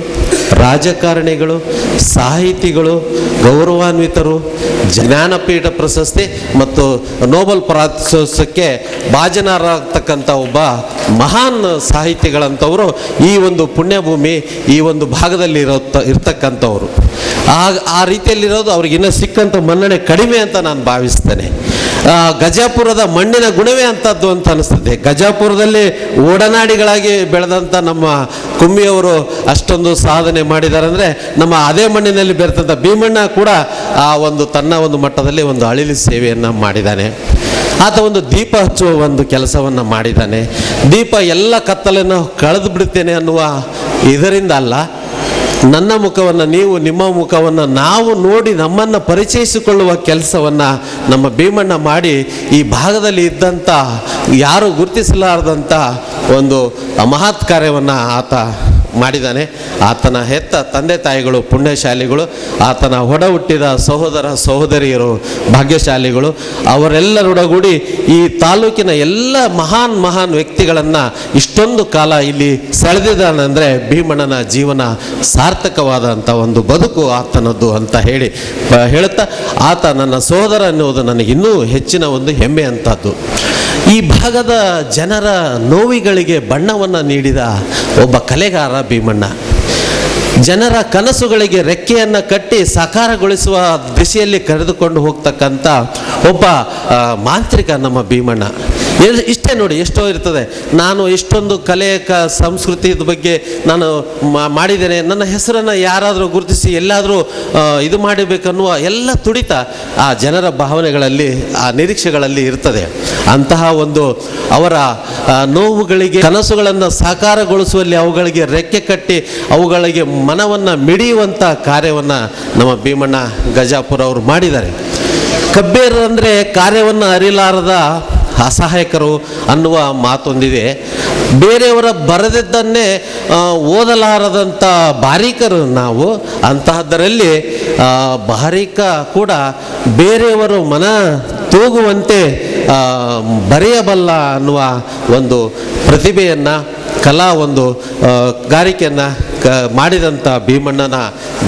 Speaker 3: ರಾಜಕಾರಣಿಗಳು, ಸಾಹಿತಿಗಳು, ಗೌರವಾನ್ವಿತರು, ಜ್ಞಾನಪೀಠ ಪ್ರಶಸ್ತಿ ಮತ್ತು ನೋಬೆಲ್ ಪ್ರಶಸ್ತಿಗೆ ಭಾಜನರಾಗ್ತಕ್ಕಂಥ ಒಬ್ಬ ಮಹಾನ್ ಸಾಹಿತಿಗಳಂಥವರು ಈ ಒಂದು ಪುಣ್ಯಭೂಮಿ, ಈ ಒಂದು ಭಾಗದಲ್ಲಿ ಇರ್ತಕ್ಕಂಥವ್ರು. ಆ ರೀತಿಯಲ್ಲಿರೋದು ಅವ್ರಿಗೆ ಇನ್ನೂ ಸಿಕ್ಕಂಥ ಮನ್ನಣೆ ಕಡಿಮೆ ಅಂತ ನಾನು ಭಾವಿಸ್ತೇನೆ. ಗಜಾಪುರದ ಮಣ್ಣಿನ ಗುಣವೇ ಅಂಥದ್ದು ಅಂತ ಅನಿಸ್ತದೆ. ಗಜಾಪುರದಲ್ಲಿ ಒಡನಾಡಿಗಳಾಗಿ ಬೆಳೆದಂಥ ನಮ್ಮ ಕುಮ್ಮಿಯವರು ಅಷ್ಟೊಂದು ಸಾಧನೆ ಮಾಡಿದ್ದಾರೆ ಅಂದರೆ, ನಮ್ಮ ಅದೇ ಮಣ್ಣಿನಲ್ಲಿ ಬೆರೆತಂಥ ಭೀಮಣ್ಣ ಕೂಡ ಆ ಒಂದು ತನ್ನ ಒಂದು ಮಟ್ಟದಲ್ಲಿ ಒಂದು ಅಳಿಲು ಸೇವೆಯನ್ನು ಮಾಡಿದ್ದಾನೆ. ಆತ ಒಂದು ದೀಪ ಹಚ್ಚುವ ಒಂದು ಕೆಲಸವನ್ನು ಮಾಡಿದ್ದಾನೆ. ದೀಪ ಎಲ್ಲ ಕತ್ತಲನ್ನು ಕಳೆದು ಬಿಡುತ್ತೇನೆ ಅನ್ನುವ ಇದರಿಂದ ಅಲ್ಲ, ನನ್ನ ಮುಖವನ್ನು ನೀವು, ನಿಮ್ಮ ಮುಖವನ್ನು ನಾವು ನೋಡಿ ನಮ್ಮನ್ನು ಪರಿಚಯಿಸಿಕೊಳ್ಳುವ ಕೆಲಸವನ್ನು ನಮ್ಮ ಭೀಮಣ್ಣ ಮಾಡಿ ಈ ಭಾಗದಲ್ಲಿ ಇದ್ದಂಥ ಯಾರು ಗುರುತಿಸಲಾರದಂಥ ಒಂದು ಮಹತ್ ಕಾರ್ಯವನ್ನು ಆತ ಮಾಡಿದ್ದಾನೆ. ಆತನ ಹೆತ್ತ ತಂದೆ ತಾಯಿಗಳು ಪುಣ್ಯಶಾಲಿಗಳು, ಆತನ ಒಡ ಹುಟ್ಟಿದ ಸಹೋದರ ಸಹೋದರಿಯರು ಭಾಗ್ಯಶಾಲಿಗಳು. ಅವರೆಲ್ಲರೊಡಗೂಡಿ ಈ ತಾಲೂಕಿನ ಎಲ್ಲ ಮಹಾನ್ ವ್ಯಕ್ತಿಗಳನ್ನು ಇಷ್ಟೊಂದು ಕಾಲ ಇಲ್ಲಿ ಸೆಳೆದಿದ್ದಾನೆಂದರೆ ಭೀಮಣ್ಣನ ಜೀವನ ಸಾರ್ಥಕವಾದಂಥ ಒಂದು ಬದುಕು ಆತನದ್ದು ಅಂತ ಹೇಳುತ್ತಾ, ಆತ ನನ್ನ ಸಹೋದರ ಎನ್ನುವುದು ನನಗೆ ಇನ್ನೂ ಹೆಚ್ಚಿನ ಒಂದು ಹೆಮ್ಮೆ ಅಂಥದ್ದು. ಈ ಭಾಗದ ಜನರ ನೋವಿಗಳಿಗೆ ಬಣ್ಣವನ್ನು ನೀಡಿದ ಒಬ್ಬ ಕಲೆಗಾರ ಭೀಮಣ್ಣ. ಜನರ ಕನಸುಗಳಿಗೆ ರೆಕ್ಕೆಯನ್ನು ಕಟ್ಟಿ ಸಾಕಾರಗೊಳಿಸುವ ದಿಶೆಯಲ್ಲಿ ಕರೆದುಕೊಂಡು ಹೋಗ್ತಕ್ಕಂಥ ಒಬ್ಬ ಮಾಂತ್ರಿಕ ನಮ್ಮ ಭೀಮಣ್ಣ. ಇಷ್ಟೇ ನೋಡಿ, ಎಷ್ಟೋ ಇರ್ತದೆ. ನಾನು ಇಷ್ಟೊಂದು ಕಲೆ ಸಂಸ್ಕೃತಿದ ಬಗ್ಗೆ ನಾನು ಮಾಡಿದ್ದೇನೆ, ನನ್ನ ಹೆಸರನ್ನು ಯಾರಾದರೂ ಗುರುತಿಸಿ ಎಲ್ಲಾದರೂ ಇದು ಮಾಡಬೇಕನ್ನುವ ಎಲ್ಲ ತುಡಿತ ಆ ಜನರ ಭಾವನೆಗಳಲ್ಲಿ, ಆ ನಿರೀಕ್ಷೆಗಳಲ್ಲಿ ಇರ್ತದೆ. ಅಂತಹ ಒಂದು ಅವರ ನೋವುಗಳಿಗೆ, ಕನಸುಗಳನ್ನು ಸಾಕಾರಗೊಳಿಸುವಲ್ಲಿ ಅವುಗಳಿಗೆ ರೆಕ್ಕೆ ಕಟ್ಟಿ ಅವುಗಳಿಗೆ ಮನವನ್ನು ಮಿಡಿಯುವಂಥ ಕಾರ್ಯವನ್ನು ನಮ್ಮ ಭೀಮಣ್ಣ ಗಜಾಪುರ ಅವರು ಮಾಡಿದ್ದಾರೆ. ಕಬ್ಬೇರು ಅಂದರೆ ಕಾರ್ಯವನ್ನು ಅರಿಲಾರದ ಅಸಹಾಯಕರು ಅನ್ನುವ ಮಾತೊಂದಿದೆ. ಬೇರೆಯವರ ಬರೆದಿದ್ದನ್ನೇ ಓದಲಾರದಂಥ ಬಾರಿಕರು ನಾವು. ಅಂತಹದ್ದರಲ್ಲಿ ಬಾರಿಕ ಕೂಡ ಬೇರೆಯವರು ಮನ ತೂಗುವಂತೆ ಬರೆಯಬಲ್ಲ ಅನ್ನುವ ಒಂದು ಪ್ರತಿಭೆಯನ್ನು, ಕಲಾ ಒಂದು ಗಾರಿಕೆಯನ್ನು ಮಾಡಿದಂಥ ಭೀಮಣ್ಣನ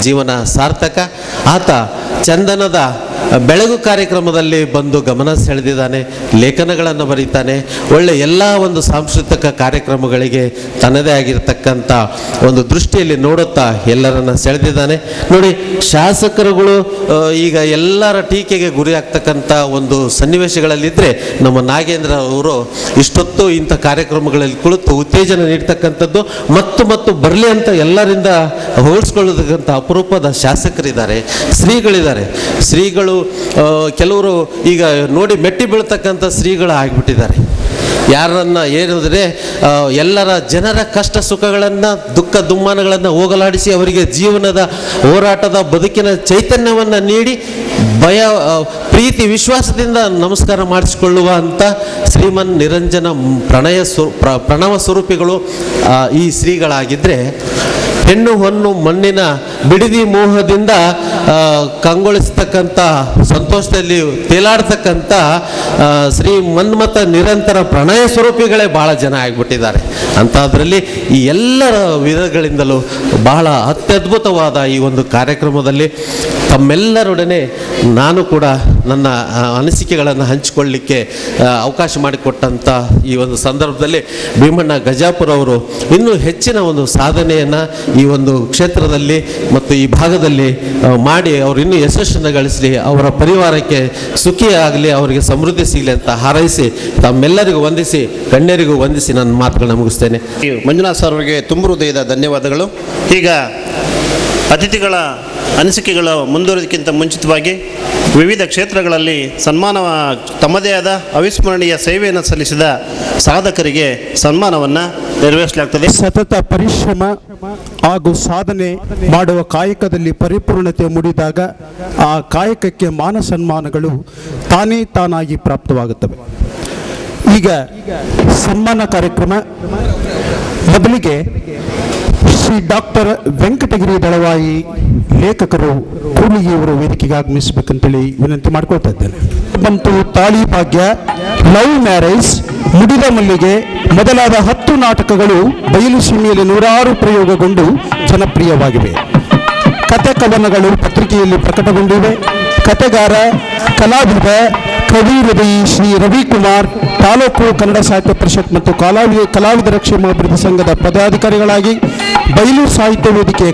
Speaker 3: ಜೀವನ ಸಾರ್ಥಕ. ಆತ ಚಂದನದ ಬೆಳಗು ಕಾರ್ಯಕ್ರಮದಲ್ಲಿ ಬಂದು ಗಮನ ಸೆಳೆದಿದ್ದಾನೆ, ಲೇಖನಗಳನ್ನು ಬರೀತಾನೆ, ಒಳ್ಳೆ ಎಲ್ಲ ಒಂದು ಸಾಂಸ್ಕೃತಿಕ ಕಾರ್ಯಕ್ರಮಗಳಿಗೆ ತನ್ನದೇ ಆಗಿರತಕ್ಕಂಥ ಒಂದು ದೃಷ್ಟಿಯಲ್ಲಿ ನೋಡುತ್ತಾ ಎಲ್ಲರನ್ನ ಸೆಳೆದಿದ್ದಾನೆ. ನೋಡಿ, ಶಾಸಕರುಗಳು ಈಗ ಎಲ್ಲರ ಟೀಕೆಗೆ ಗುರಿಯಾಗ್ತಕ್ಕಂಥ ಒಂದು ಸನ್ನಿವೇಶಗಳಲ್ಲಿದ್ದರೆ ನಮ್ಮ ನಾಗೇಂದ್ರ ಅವರು ಇಷ್ಟೊತ್ತು ಇಂಥ ಕಾರ್ಯಕ್ರಮಗಳಲ್ಲಿ ಕುಳಿತು ಉತ್ತೇಜನ ನೀಡ್ತಕ್ಕಂಥದ್ದು ಮತ್ತು ಬರಲಿ ಅಂತ ಎಲ್ಲರಿಂದ ಹೋಲಿಸ್ಕೊಳ್ಳತಕ್ಕಂಥ ಅಪರೂಪದ ಶಾಸಕರಿದ್ದಾರೆ, ಶ್ರೀಗಳಿದ್ದಾರೆ. ಶ್ರೀಗಳು ಕೆಲವರು ಈಗ ನೋಡಿ ಮೆಟ್ಟಿ ಬೀಳ್ತಕ್ಕಂಥ ಶ್ರೀಗಳು ಆಗಿಬಿಟ್ಟಿದ್ದಾರೆ. ಯಾರನ್ನು ಏನಿದ್ರೆ ಎಲ್ಲರ ಜನರ ಕಷ್ಟ ಸುಖಗಳನ್ನು, ದುಃಖ ದುಮ್ಮಾನಗಳನ್ನು ಹೋಗಲಾಡಿಸಿ ಅವರಿಗೆ ಜೀವನದ ಹೋರಾಟದ ಬದುಕಿನ ಚೈತನ್ಯವನ್ನು ನೀಡಿ ಪ್ರೀತಿ ವಿಶ್ವಾಸದಿಂದ ನಮಸ್ಕಾರ ಮಾಡಿಸಿಕೊಳ್ಳುವ ಅಂತ ಶ್ರೀಮನ್ ನಿರಂಜನ ಪ್ರಣವ ಸ್ವರೂಪಿಗಳು ಈ ಶ್ರೀಗಳಾಗಿದ್ದರೆ, ಹೆಣ್ಣು ಹೊನ್ನು ಮಣ್ಣಿನ ಬಿಡಿದಿ ಮೋಹದಿಂದ ಕಂಗೊಳಿಸ್ತಕ್ಕಂಥ, ಸಂತೋಷದಲ್ಲಿ ತೇಲಾಡ್ತಕ್ಕಂಥ ಶ್ರೀ ಮನ್ಮಥ ನಿರಂತರ ಪ್ರಣಯ ಸ್ವರೂಪಿಗಳೇ ಭಾಳ ಜನ ಆಗಿಬಿಟ್ಟಿದ್ದಾರೆ. ಅಂಥದ್ರಲ್ಲಿ ಈ ಎಲ್ಲರ ವಿಧಗಳಿಂದಲೂ ಬಹಳ ಅತ್ಯದ್ಭುತವಾದ ಈ ಒಂದು ಕಾರ್ಯಕ್ರಮದಲ್ಲಿ ತಮ್ಮೆಲ್ಲರೊಡನೆ ನಾನು ಕೂಡ ನನ್ನ ಅನಿಸಿಕೆಗಳನ್ನು ಹಂಚಿಕೊಳ್ಳಲಿಕ್ಕೆ ಅವಕಾಶ ಮಾಡಿಕೊಟ್ಟಂಥ ಈ ಒಂದು ಸಂದರ್ಭದಲ್ಲಿ ಭೀಮಣ್ಣ ಗಜಾಪುರ ಅವರು ಇನ್ನೂ ಹೆಚ್ಚಿನ ಒಂದು ಸಾಧನೆಯನ್ನು ಈ ಒಂದು ಕ್ಷೇತ್ರದಲ್ಲಿ ಮತ್ತು ಈ ಭಾಗದಲ್ಲಿ ಮಾಡಿ ಅವರು ಇನ್ನೂ ಯಶಸ್ಸನ್ನು ಗಳಿಸಲಿ, ಅವರ ಪರಿವಾರಕ್ಕೆ ಸುಖಿ ಆಗಲಿ, ಅವರಿಗೆ ಸಮೃದ್ಧಿ ಸಿಗಲಿ ಅಂತ ಹಾರೈಸಿ ತಮ್ಮೆಲ್ಲರಿಗೂ ವಂದಿಸಿ, ಗಣ್ಯರಿಗೂ ವಂದಿಸಿ ನನ್ನ ಮಾತುಗಳನ್ನ ಮುಗಿಸ್ತೇನೆ.
Speaker 4: ಮಂಜುನಾಥ್ ಸರ್ ಅವರಿಗೆ ತುಂಬ ಹೃದಯದ ಧನ್ಯವಾದಗಳು. ಈಗ ಅತಿಥಿಗಳ ಅನಿಸಿಕೆಗಳು ಮುಂದುವರಿದಕ್ಕಿಂತ ಮುಂಚಿತವಾಗಿ ವಿವಿಧ ಕ್ಷೇತ್ರಗಳಲ್ಲಿ ತಮ್ಮದೇ ಆದ ಅವಿಸ್ಮರಣೀಯ ಸೇವೆಯನ್ನು ಸಲ್ಲಿಸಿದ ಸಾಧಕರಿಗೆ ಸನ್ಮಾನವನ್ನು ನೆರವೇರಿಸಲಾಗ್ತದೆ.
Speaker 5: ಸತತ ಪರಿಶ್ರಮ ಹಾಗೂ ಸಾಧನೆ ಮಾಡುವ ಕಾಯಕದಲ್ಲಿ ಪರಿಪೂರ್ಣತೆ ಮೂಡಿದಾಗ ಆ ಕಾಯಕಕ್ಕೆ ಮಾನ ಸನ್ಮಾನಗಳು ತಾನಾಗಿ ಪ್ರಾಪ್ತವಾಗುತ್ತವೆ. ಈಗ ಸನ್ಮಾನ ಕಾರ್ಯಕ್ರಮ ಮೊದಲಿಗೆ ಶ್ರೀ ಡಾಕ್ಟರ್ ವೆಂಕಟಗಿರಿ ದಳವಾಯಿ ಲೇಖಕರು ಕೂಡ್ಲಿಗಿಯವರು ವೇದಿಕೆಗೆ ಆಗಮಿಸಬೇಕಂತೇಳಿ ವಿನಂತಿ ಮಾಡ್ಕೊಳ್ತಾ ಇದ್ದೇನೆ. ಬಂತು ತಾಳಿ ಭಾಗ್ಯ, ಲವ್ ಮ್ಯಾರೇಜ್, ಮುಡಿದ ಮಲ್ಲಿಗೆ ಮೊದಲಾದ 10 ನಾಟಕಗಳು ಬಯಲು ಸೀಮೆಯಲ್ಲಿ 100 ಪ್ರಯೋಗಗೊಂಡು ಜನಪ್ರಿಯವಾಗಿವೆ. ಕತೆ ಕವನಗಳು ಪತ್ರಿಕೆಯಲ್ಲಿ ಪ್ರಕಟಗೊಂಡಿವೆ. ಕತೆಗಾರ, ಕಲಾವಿದ, ಕವಿ ಹೃದಯಿ ಶ್ರೀ ರವಿಕುಮಾರ್ ತಾಲೂಕು ಕನ್ನಡ ಸಾಹಿತ್ಯ ಪರಿಷತ್ ಮತ್ತು ಕಲಾವಿದರ ಕ್ಷೇಮಾಭಿವೃದ್ಧಿ ಸಂಘದ ಪದಾಧಿಕಾರಿಗಳಾಗಿ, ಬಯಲೂರು ಸಾಹಿತ್ಯ ವೇದಿಕೆಯ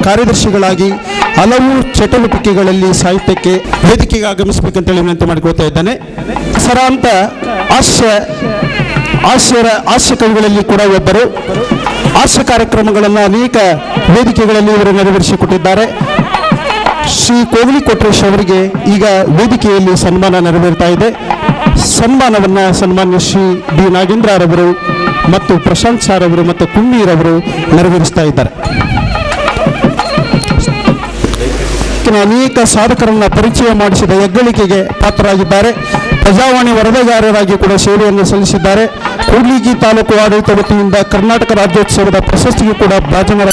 Speaker 5: ಕಾರ್ಯದರ್ಶಿಗಳಾಗಿ ಹಲವು ಚಟುವಟಿಕೆಗಳಲ್ಲಿ ಸಾಹಿತ್ಯಕ್ಕೆ ವೇದಿಕೆಗೆ ಆಗಮಿಸಬೇಕಂತೇಳಿ ವಿನಂತಿ ಮಾಡಿಕೊಳ್ತಾ ಇದ್ದಾನೆ. ಸರಾಂತ ಹಾಸ್ಯ ಕವಿಗಳಲ್ಲಿ ಕೂಡ ಒಬ್ಬರು. ಹಾಸ್ಯ ಕಾರ್ಯಕ್ರಮಗಳನ್ನು ಅನೇಕ ವೇದಿಕೆಗಳಲ್ಲಿ ಇವರು ನೆರವೇರಿಸಿಕೊಟ್ಟಿದ್ದಾರೆ. ಶ್ರೀ ಕೋಗಲಿ ಕೊಟ್ರೇಶ್ ಅವರಿಗೆ ಈಗ ವೇದಿಕೆಯಲ್ಲಿ ಸನ್ಮಾನ ನೆರವೇರ್ತಾ ಇದೆ. ಸನ್ಮಾನವನ್ನು ಸನ್ಮಾನ್ಯ ಶ್ರೀ ಬಿ ನಾಗೇಂದ್ರರವರು ಮತ್ತು ಪ್ರಶಾಂತ್ ಸಾರ್ ಅವರು ಮತ್ತು ಕುಮ್ಮೀರವರು ನೆರವೇರಿಸ್ತಾ ಇದ್ದಾರೆ. ಅನೇಕ ಸಾಧಕರನ್ನು ಪರಿಚಯ ಮಾಡಿಸಿದ ಹೆಗ್ಗಳಿಕೆಗೆ ಪಾತ್ರರಾಗಿದ್ದಾರೆ. ಪ್ರಜಾವಾಣಿ ವರದಿಗಾರರಾಗಿ ಕೂಡ ಸೇವೆಯನ್ನು ಸಲ್ಲಿಸಿದ್ದಾರೆ. ಕೂಡ್ಲಿಗಿ ತಾಲೂಕು ಆಡಳಿತ ವತಿಯಿಂದ ಕರ್ನಾಟಕ ರಾಜ್ಯೋತ್ಸವದ ಪ್ರಶಸ್ತಿಗೂ ಕೂಡ ಭಾಜನರಾಗಿದ್ದಾರೆ.